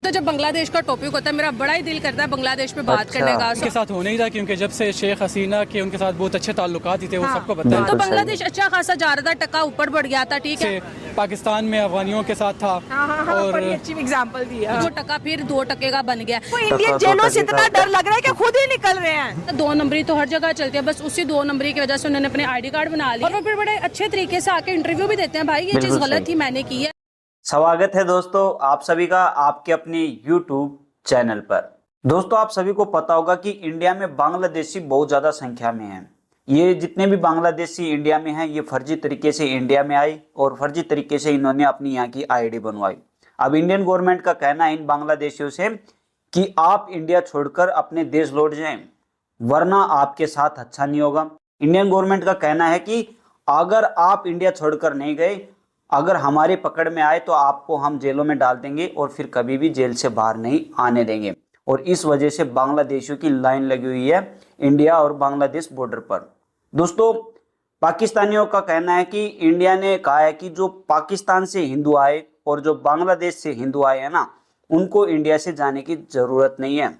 तो जब बांग्लादेश का टॉपिक होता है मेरा बड़ा ही दिल करता है बांग्लादेश पे बात करने का। उनके साथ होने ही था क्योंकि जब से शेख हसीना के उनके साथ बहुत अच्छे ताल्लुकात ही थे, वो सबको पता है। तो बांग्लादेश अच्छा खासा जा रहा था, टका ऊपर बढ़ गया था, ठीक है। पाकिस्तान में अफगानियों के साथ था और अच्छी एग्जांपल दी है। वो टका फिर 2 टके का बन गया। तो इंडियन जेलों से इतना डर लग रहा है कि खुद ही निकल रहे हैं। 2 नंबरी तो हर जगह चलती है, बस उसी 2 नंबरी की वजह से उन्होंने अपने ID कार्ड बना लिया और वो फिर बड़े अच्छे तरीके से आके इंटरव्यू भी देते हैं, भाई ये चीज गलत थी, मैंने की है। स्वागत है दोस्तों आप सभी का आपके अपने YouTube चैनल पर। दोस्तों आप सभी को पता होगा कि इंडिया में बांग्लादेशी बहुत ज्यादा संख्या में हैं। ये जितने भी बांग्लादेशी इंडिया में हैं ये फर्जी तरीके से इंडिया में आए और फर्जी तरीके से इन्होंने अपनी यहाँ की ID बनवाई। अब इंडियन गवर्नमेंट का कहना है इन बांग्लादेशियों से कि आप इंडिया छोड़कर अपने देश लौट जाएं, वरना आपके साथ अच्छा नहीं होगा। इंडियन गवर्नमेंट का कहना है कि अगर आप इंडिया छोड़कर नहीं गए, अगर हमारे पकड़ में आए तो आपको हम जेलों में डाल देंगे और फिर कभी भी जेल से बाहर नहीं आने देंगे। और इस वजह से बांग्लादेशियों की लाइन लगी हुई है इंडिया और बांग्लादेश बॉर्डर पर। दोस्तों पाकिस्तानियों का कहना है कि इंडिया ने कहा है कि जो पाकिस्तान से हिंदू आए और जो बांग्लादेश से हिंदू आए हैं ना, उनको इंडिया से जाने की जरूरत नहीं है।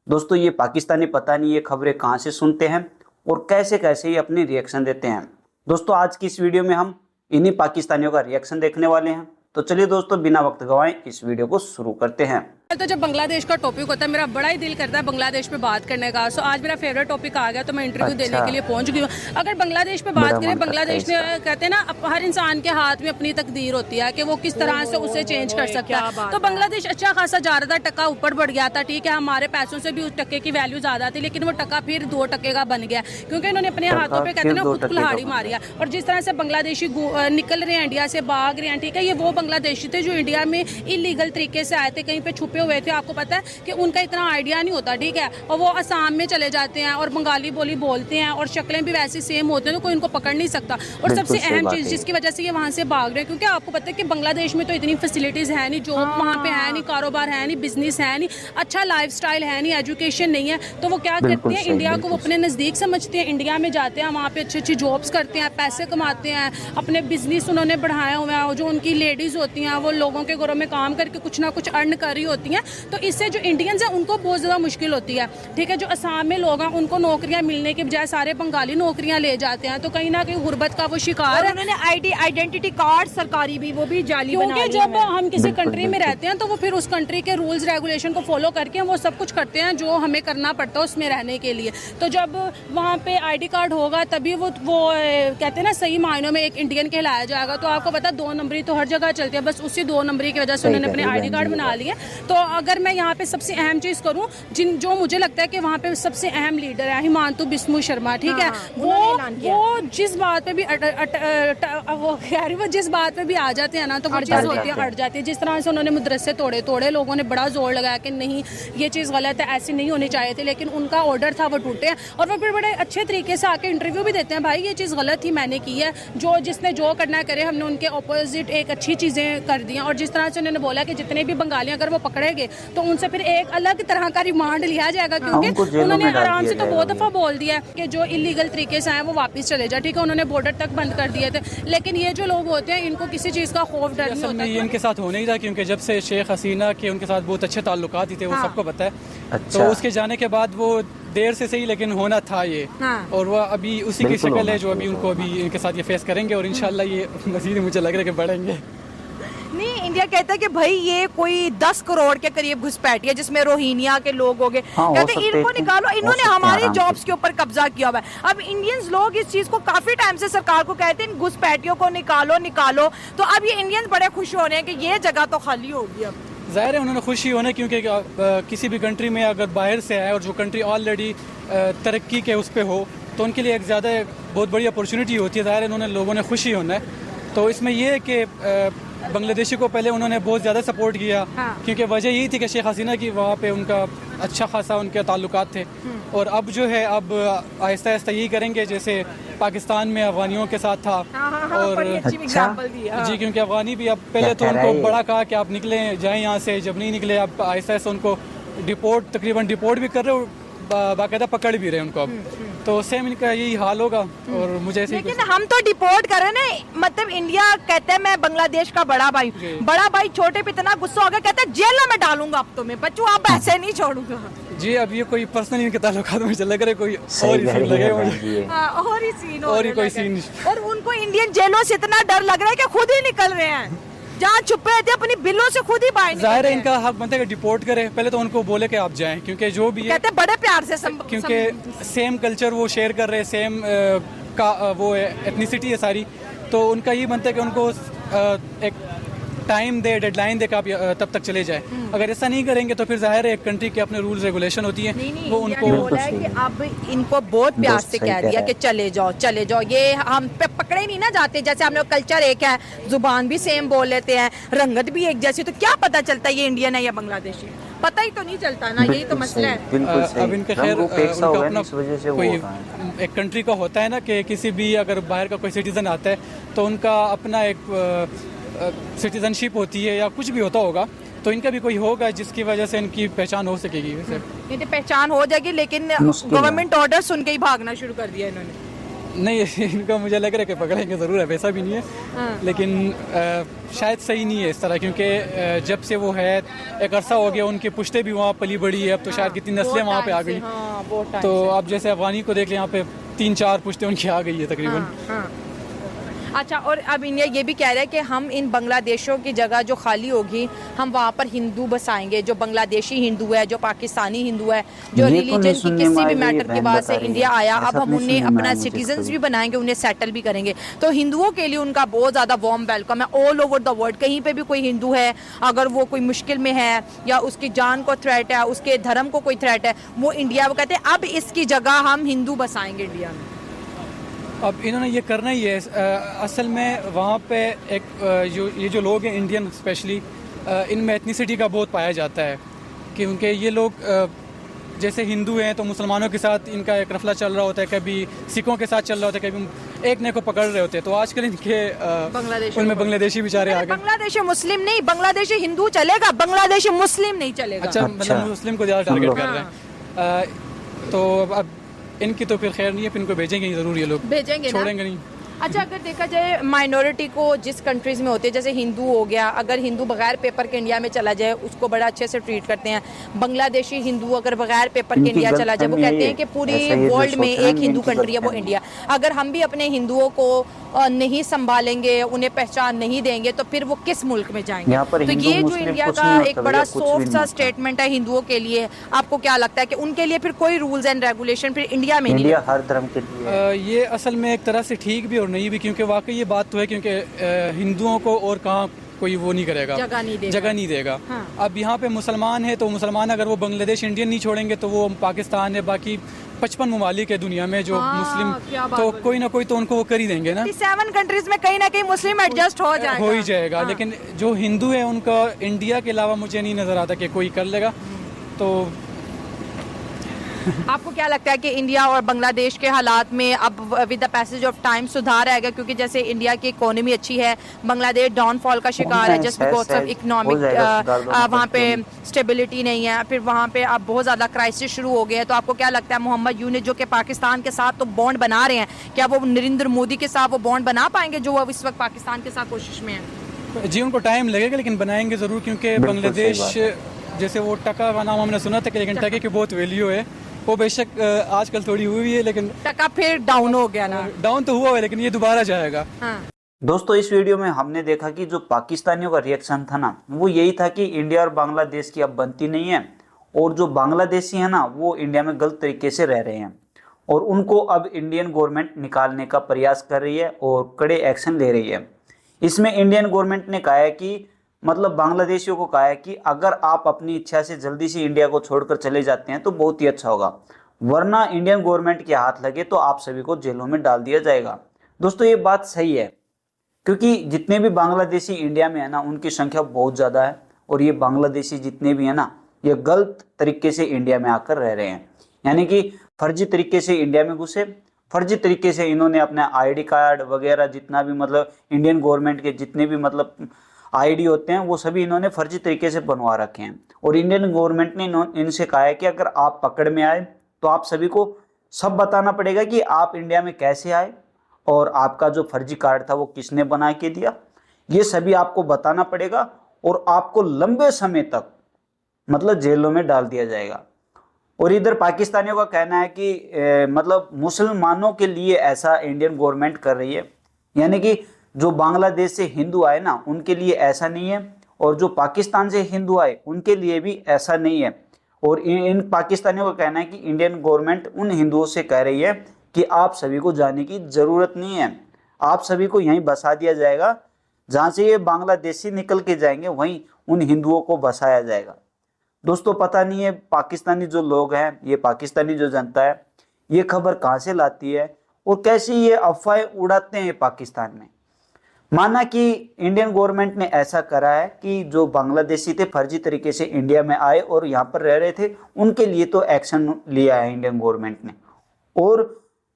दोस्तों ये पाकिस्तानी पता नहीं ये खबरें कहाँ से सुनते हैं और कैसे कैसे ये अपनी रिएक्शन देते हैं। दोस्तों आज की इस वीडियो में हम इन्हीं पाकिस्तानियों का रिएक्शन देखने वाले हैं। तो चलिए दोस्तों बिना वक्त गवाएं इस वीडियो को शुरू करते हैं। तो जब बांग्लादेश का टॉपिक होता है मेरा बड़ा ही दिल करता है बांग्लादेश पे बात करने का। सो आज मेरा फेवरेट टॉपिक आ गया तो मैं इंटरव्यू देने के लिए पहुंच गई हूँ। अगर बांग्लादेश पे बात करें, बांग्लादेश में कहते हैं ना हर इंसान के हाथ में अपनी तकदीर होती है कि वो किस तरह से उसे चेंज कर सकता है। तो बांग्लादेश अच्छा खासा जा रहा था, टका ऊपर बढ़ गया था, ठीक है। हमारे पैसों से भी उस टके की वैल्यू ज्यादा थी, लेकिन वो टका फिर 2 टके का बन गया क्योंकि इन्होंने अपने हाथों पे कहते हैं ना खुद कुल्हाड़ी मारी है। और जिस तरह से बांग्लादेशी निकल रहे हैं इंडिया से, भाग रहे हैं, ठीक है। ये वो बांग्लादेशी थे जो इंडिया में इलीगल तरीके से आए थे, कहीं पे छुपे हुए थे। आपको पता है कि उनका इतना आइडिया नहीं होता, ठीक है। और वो असम में चले जाते हैं और बंगाली बोली बोलते हैं और शक्लें भी वैसी सेम होते हैं, तो कोई उनको पकड़ नहीं सकता। और सबसे अहम चीज जिसकी वजह से ये वहां से भाग रहे हैं, क्योंकि आपको पता है कि बांग्लादेश में तो इतनी फैसिलिटीज है नहीं, जॉब वहाँ पे है नहीं, कारोबार है नहीं, बिजनेस है नहीं, अच्छा लाइफस्टाइल है नहीं, एजुकेशन नहीं है। तो वो क्या करते हैं, इंडिया को वो अपने नजदीक समझते हैं, इंडिया में जाते हैं, वहाँ पे अच्छी अच्छी जॉब्स करते हैं, पैसे कमाते हैं, अपने बिजनेस उन्होंने बढ़ाया हुआ है। जो उनकी लेडीज होती हैं वो लोगों के घरों में काम करके कुछ ना कुछ अर्न कर रही होती हैं। तो इससे जो इंडियंस हैं उनको बहुत ज़्यादा मुश्किल होती है, ठीक है। जो असम में लोग हैं उनको नौकरियां मिलने के बजाय सारे बंगाली नौकरियां ले जाते हैं, तो कहीं ना कहीं गुर्बत का वो शिकार है। उन्होंने आइडेंटिटी कार्ड सरकारी भी वो भी जाली बना क्योंकि जब हम किसी कंट्री में रहते हैं तो वो फिर उस कंट्री के रूल्स रेगुलेशन को फॉलो करके वो सब कुछ करते हैं जो हमें करना पड़ता है उसमें रहने के लिए। तो जब वहाँ पे ID कार्ड होगा तभी वो कहते हैं ना सही मायनों में एक इंडियन कहलाया जाएगा। तो आपको पता 2 नंबरी तो हर जगह चलती है, बस उसी 2 नंबरी की वजह से उन्होंने अपने ID कार्ड बना लिए। तो अगर मैं यहाँ पे सबसे अहम चीज करूँ, जो मुझे लगता है कि वहाँ पे सबसे अहम लीडर है हिमांशु बिस्मू शर्मा, ठीक है। वो जिस बात पे भी वो जिस बात पे भी आ जाते हैं ना, तो वो चीज होती है अट जाती है। जिस तरह से उन्होंने मदरसे तोड़े, लोगों ने बड़ा जोर लगाया कि नहीं ये चीज गलत है, ऐसी नहीं होनी चाहिए थी, लेकिन उनका ऑर्डर था वो टूटे। और वो फिर बड़े अच्छे तरीके से आके इंटरव्यू भी देते हैं, भाई ये चीज गलत थी, मैंने की है। जिसने जो करना करे, हमने उनके ऑपोजिट एक अच्छी चीजें कर दी। और जिस तरह से उन्होंने बोला कि जितने भी बंगाली अगर वो पकड़ेंगे तो उनसे फिर एक अलग तरह का रिमांड लिया जाएगा, क्योंकि उन्होंने आराम से तो बहुत दफा बोल दिया है कि जो इलीगल तरीके से आए वो वापस चले जाए, ठीक है। उन्होंने बॉर्डर तक बंद कर दिए थे, लेकिन ये जो लोग होते हैं इनको किसी चीज का खौफ डर नहीं होता। ये इनके साथ होने ही था क्योंकि जब से शेख हसीना के उनके साथ बहुत अच्छे ताल्लुकात ही थे, वो सबको पता है। तो उसके जाने के बाद वो देर से सही लेकिन होना था ये। और वह अभी उसी की शक्ल है जो अभी उनको अभी इनके साथ ये फेस करेंगे और इंशाल्लाह ये मजीद मुझे लग रहा है कि बढ़ेंगे। नहीं, इंडिया कहता है कि भाई ये कोई 10 करोड़ के करीब घुसपैठी है जिसमें रोहिंग्या के लोग हो गए। कहते हैं इनको निकालो, इन्होंने हमारी जॉब्स के ऊपर कब्जा किया हुआ है। अब इंडियंस लोग इस चीज को काफी टाइम से सरकार को कहते हैं इन घुसपैठियों को निकालो। तो अब ये इंडियंस बड़े खुश हो रहे हैं कि ये जगह तो खाली होगी। अब ज़ाहिर है उन्होंने खुशी होने, क्योंकि किसी भी कंट्री में अगर बाहर से आए और जो कंट्री ऑलरेडी तरक्की के उस पर हो तो उनके लिए एक ज़्यादा बहुत बड़ी अपॉर्चुनिटी होती है। ज़ाहिर है उन्होंने लोगों ने खुशी होना है। तो इसमें यह है कि बांग्लादेशी को पहले उन्होंने बहुत ज़्यादा सपोर्ट किया, क्योंकि वजह यही थी कि शेख हसीना की वहाँ पे उनका अच्छा खासा उनके ताल्लुकात थे। और अब जो है अब आहिस्ता आहिस्ता यही करेंगे जैसे पाकिस्तान में अफगानियों के साथ था। और जी क्योंकि अफगानी भी अब पहले तो उनको बड़ा कहा कि आप निकलें जाएं यहाँ से, जब नहीं निकले अब आहिस्ता आहिस्ता उनको तकरीबन डिपोर्ट भी कर रहे हो बाकायदा पकड़ भी रहे हैं उनको अब। तो सेम इनका यही हाल होगा और मुझे ऐसे ही लेकिन हम तो डिपोर्ट कर रहे हैं ना, मतलब इंडिया कहते हैं मैं बांग्लादेश का बड़ा भाई छोटे पे इतना गुस्सा हो गया, कहते हैं जेल में डालूंगा अब तुम्हें बच्चों, आप ऐसे नहीं छोड़ूंगा। जी अब ये कोई पर्सनल इनके ताल्लुकात में चल रहे, कोई और ही सीन लगे मुझे। और ही सीन और ही कोई सीन। और उनको इंडियन जेलों से इतना डर लग रहा है कि खुद ही निकल रहे हैं, जहाँ छुपे रहते अपनी बिलों से खुद ही बाहर निकल जाहिर रहे है हैं। इनका हक बनता है कि डिपोर्ट करे, पहले तो उनको बोले कि आप जाएं, क्योंकि जो भी है कहते हैं बड़े प्यार से क्योंकि सेम कल्चर वो शेयर कर रहे हैं, सेम का वो एथनिसिटी है सारी, तो उनका ये बनता है कि उनको एक टाइम दे, डेडलाइन दे कि आप तब तक चले जाए। अगर ऐसा नहीं करेंगे तो फिर जाहिर है एक कंट्री के अपने रूल्स रेगुलेशन होती है, नहीं, वो इंडिया उनको ने बोला है कि अब इनको बहुत प्यार से कह दिया कि चले जाओ, ये हम पे पकड़े नहीं ना जाते, जैसे हम लोग कल्चर एक है, जुबान भी सेम बोल लेते हैं, रंगत भी एक जैसी, तो क्या पता चलता है ये इंडियन है या बांग्लादेशी, पता ही तो नहीं चलता ना, यही तो मसला है। अब इनका खैर उनका अपना कोई एक कंट्री का होता है ना कि किसी भी अगर बाहर का कोई सिटीजन आता है तो उनका अपना एक सिटीजनशिप होती है या कुछ भी होता होगा, तो इनका भी कोई होगा जिसकी वजह से इनकी पहचान हो सकेगी। वैसे ये तो पहचान हो जाएगी, लेकिन गवर्नमेंट ऑर्डर सुन के ही भागना शुरू कर दिया इन्होंने। नहीं इनका मुझे लग रहा है कि पकड़ेंगे ज़रूर है, वैसा भी नहीं है। लेकिन शायद सही नहीं है इस तरह, क्योंकि जब से वो है एक अरसा हो गया, उनकी पुश्ते भी वहाँ पली बड़ी है, अब तो शायद कितनी नस्लें वहाँ पे आ गई। तो अब जैसे अफगानी को देख लें, यहाँ पे 3-4 पुश्ते उनकी आ गई है तकरीबन। अच्छा, और अब इंडिया ये भी कह रहा है कि हम इन बांग्लादेशों की जगह जो खाली होगी हम वहाँ पर हिंदू बसाएंगे, जो बांग्लादेशी हिंदू है, जो पाकिस्तानी हिंदू है, जो रिलीजन की किसी भी मैटर की बात से इंडिया आया, अब हम उन्हें अपना सिटीजन्स भी बनाएंगे, उन्हें सेटल भी करेंगे। तो हिंदुओं के लिए उनका बहुत ज़्यादा वार्म वेलकम है ऑल ओवर द वर्ल्ड। कहीं पर भी कोई हिंदू है, अगर वो कोई मुश्किल में है या उसकी जान को थ्रेट है, उसके धर्म को कोई थ्रेट है, वो इंडिया, वो कहते हैं अब इसकी जगह हम हिंदू बसाएंगे इंडिया में। अब इन्होंने ये करना ही है। असल में वहाँ पे एक ये जो लोग हैं इंडियन स्पेशली, इनमें एथनिसिटी का बहुत पाया जाता है, क्योंकि ये लोग जैसे हिंदू हैं तो मुसलमानों के साथ इनका एक रफला चल रहा होता है, कभी सिखों के साथ चल रहा होता है, कभी एक ने को पकड़ रहे होते हैं। तो आजकल इनके उनमें बांग्लादेशी बेचारे आ गए। बांग्लादेशी मुस्लिम नहीं, बांग्लादेशी हिंदू चलेगा, बांग्लादेशी मुस्लिम नहीं चलेगा। अच्छा, मतलब मुस्लिम को ज़्यादा टारगेट कर रहे हैं। तो अब इनकी तो फिर खैर नहीं है, फिर इनको भेजेंगे ही ज़रूर, ये लोग भेजेंगे, छोड़ेंगे नहीं। अच्छा, अगर देखा जाए माइनॉरिटी को जिस कंट्रीज़ में होते हैं, जैसे हिंदू हो गया, अगर हिंदू बगैर पेपर के इंडिया में चला जाए उसको बड़ा अच्छे से ट्रीट करते हैं। बांग्लादेशी हिंदू अगर बगैर पेपर के इंडिया चला जाए, वो कहते हैं कि पूरी वर्ल्ड में एक हिंदू कंट्री है वो इंडिया। अगर हम भी अपने हिंदुओं को नहीं संभालेंगे, उन्हें पहचान नहीं देंगे, तो फिर वो किस मुल्क में जाएंगे? तो ये जो इंडिया का एक बड़ा सॉफ्ट सा स्टेटमेंट है हिंदुओं के लिए, आपको क्या लगता है कि उनके लिए फिर कोई रूल्स एंड रेगुलेशन फिर इंडिया में नहीं? हर धर्म के लिए ये असल में एक तरह से ठीक भी और नहीं भी, क्योंकि वाकई ये बात तो है, क्योंकि हिंदुओं को और कहाँ कोई वो नहीं करेगा, जगह नहीं देगा। हाँ। अब यहाँ पे मुसलमान है तो मुसलमान अगर वो बांग्लादेश इंडियन नहीं छोड़ेंगे तो वो पाकिस्तान है, बाकी 55 ममालिक है दुनिया में जो मुस्लिम, तो कोई ना कोई तो उनको वो कर ही देंगे ना। 7 कंट्रीज में कहीं ना कहीं मुस्लिम एडजस्ट हो ही जाएगा। हाँ। लेकिन जो हिंदू है उनका इंडिया के अलावा मुझे नहीं नजर आता कि कोई कर लेगा। तो आपको क्या लगता है कि इंडिया और बांग्लादेश के हालात में अब with the passage of time सुधार आएगा? क्योंकि जैसे इंडिया की इकोनॉमी अच्छी है, बांग्लादेश डाउनफॉल का शिकार है जस्ट बिकॉज ऑफ इकोनॉमिक, वहाँ पे स्टेबिलिटी नहीं है, फिर वहाँ पे अब बहुत ज़्यादा क्राइसिस शुरू हो गया है। तो आपको क्या लगता है मोहम्मद यूनिस जो कि पाकिस्तान के साथ तो बॉन्ड बना रहे हैं, क्या वो नरेंद्र मोदी के साथ वो बॉन्ड बना पाएंगे जो वो इस वक्त पाकिस्तान के साथ कोशिश में है? जी, उनको टाइम लगेगा लेकिन बनाएंगे ज़रूर, क्योंकि बांग्लादेश जैसे वो टका का नाम हमने सुना था कि, लेकिन टके की बहुत वैल्यू है, वो बेशक आजकल थोड़ी हुई है, लेकिन टका फिर डाउन हो गया ना। डाउन तो हुआ है लेकिन ये दोबारा जाएगा। हाँ। दोस्तों, इस वीडियो में हमने देखा कि जो पाकिस्तानियों का रिएक्शन था ना, वो यही था कि इंडिया और बांग्लादेश की अब बनती नहीं है, और जो बांग्लादेशी है ना वो इंडिया में गलत तरीके से रह रहे हैं, और उनको अब इंडियन गवर्नमेंट निकालने का प्रयास कर रही है और कड़े एक्शन ले रही है। इसमें इंडियन गवर्नमेंट ने कहा है कि मतलब बांग्लादेशियों को कहा है कि अगर आप अपनी इच्छा से जल्दी से इंडिया को छोड़कर चले जाते हैं तो बहुत ही अच्छा होगा, वरना इंडियन गवर्नमेंट के हाथ लगे तो आप सभी को जेलों में डाल दिया जाएगा। दोस्तों, ये बात सही है, क्योंकि जितने भी बांग्लादेशी इंडिया में है ना उनकी संख्या बहुत ज़्यादा है, और ये बांग्लादेशी जितने भी है ना ये गलत तरीके से इंडिया में आकर रह रहे हैं, यानी कि फर्जी तरीके से इंडिया में घुसे, फर्जी तरीके से इन्होंने अपना ID कार्ड वगैरह जितना भी मतलब इंडियन गवर्नमेंट के जितने भी मतलब ID होते हैं वो सभी इन्होंने फर्जी तरीके से बनवा रखे हैं, और इंडियन गवर्नमेंट ने इनसे कहा है कि अगर आप पकड़ में आए तो आप सभी को सब बताना पड़ेगा कि आप इंडिया में कैसे आए और आपका जो फर्जी कार्ड था वो किसने बना के दिया, ये सभी आपको बताना पड़ेगा और आपको लंबे समय तक मतलब जेलों में डाल दिया जाएगा। और इधर पाकिस्तानियों का कहना है कि मतलब मुसलमानों के लिए ऐसा इंडियन गवर्नमेंट कर रही है, यानी कि जो बांग्लादेश से हिंदू आए ना उनके लिए ऐसा नहीं है, और जो पाकिस्तान से हिंदू आए उनके लिए भी ऐसा नहीं है। और इन पाकिस्तानियों का कहना है कि इंडियन गवर्नमेंट उन हिंदुओं से कह रही है कि आप सभी को जाने की ज़रूरत नहीं है, आप सभी को यहीं बसा दिया जाएगा, जहाँ से ये बांग्लादेशी निकल के जाएंगे वहीं उन हिंदुओं को बसाया जाएगा। दोस्तों पता नहीं है पाकिस्तानी जो लोग हैं, ये पाकिस्तानी जो जनता है, ये खबर कहाँ से लाती है और कैसी ये अफवाहें उड़ाते हैं पाकिस्तान में। माना कि इंडियन गवर्नमेंट ने ऐसा करा है कि जो बांग्लादेशी थे फर्जी तरीके से इंडिया में आए और यहाँ पर रह रहे थे, उनके लिए तो एक्शन लिया है इंडियन गवर्नमेंट ने। और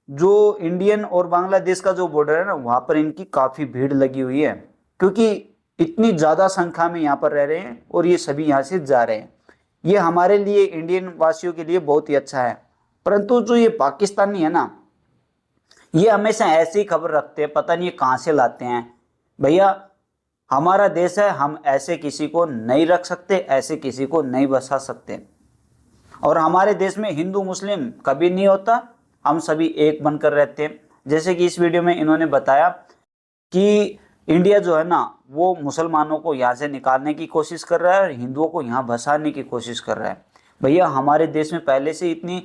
जो इंडियन और बांग्लादेश का जो बॉर्डर है ना, वहाँ पर इनकी काफ़ी भीड़ लगी हुई है, क्योंकि इतनी ज़्यादा संख्या में यहाँ पर रह रहे हैं और ये सभी यहाँ से जा रहे हैं। ये हमारे लिए इंडियन वासियों के लिए बहुत ही अच्छा है। परंतु जो ये पाकिस्तानी है ना, ये हमेशा ऐसी ही खबर रखते हैं, पता नहीं ये कहाँ से लाते हैं। भैया हमारा देश है, हम ऐसे किसी को नहीं रख सकते, ऐसे किसी को नहीं बसा सकते। और हमारे देश में हिंदू मुस्लिम कभी नहीं होता, हम सभी एक बनकर रहते हैं। जैसे कि इस वीडियो में इन्होंने बताया कि इंडिया जो है ना वो मुसलमानों को यहाँ से निकालने की कोशिश कर रहा है और हिंदुओं को यहाँ बसाने की कोशिश कर रहा है। भैया हमारे देश में पहले से इतनी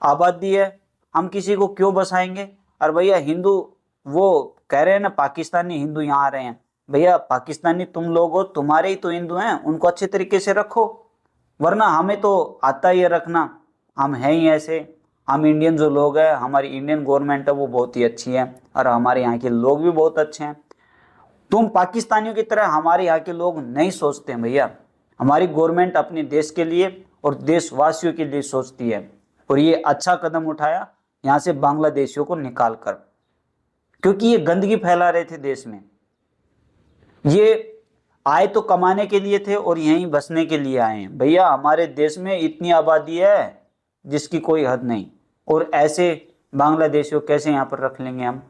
आबादी है, हम किसी को क्यों बसाएंगे। और भैया हिंदू वो कह रहे हैं ना पाकिस्तानी हिंदू यहाँ आ रहे हैं, भैया पाकिस्तानी तुम लोग हो, तुम्हारे ही तो हिंदू हैं, उनको अच्छे तरीके से रखो, वरना हमें तो आता ही है रखना, हम हैं ही ऐसे। हम इंडियन जो लोग हैं, हमारी इंडियन गवर्नमेंट है वो बहुत ही अच्छी है और हमारे यहाँ के लोग भी बहुत अच्छे हैं। तुम पाकिस्तानियों की तरह हमारे यहाँ के लोग नहीं सोचते हैं भैया। हमारी गवर्नमेंट अपने देश के लिए और देशवासियों के लिए सोचती है, और ये अच्छा कदम उठाया यहाँ से बांग्लादेशियों को निकाल कर, क्योंकि ये गंदगी फैला रहे थे देश में। ये आए तो कमाने के लिए थे और यहीं बसने के लिए आए हैं। भैया हमारे देश में इतनी आबादी है जिसकी कोई हद नहीं, और ऐसे बांग्लादेशियों कैसे यहाँ पर रख लेंगे हम।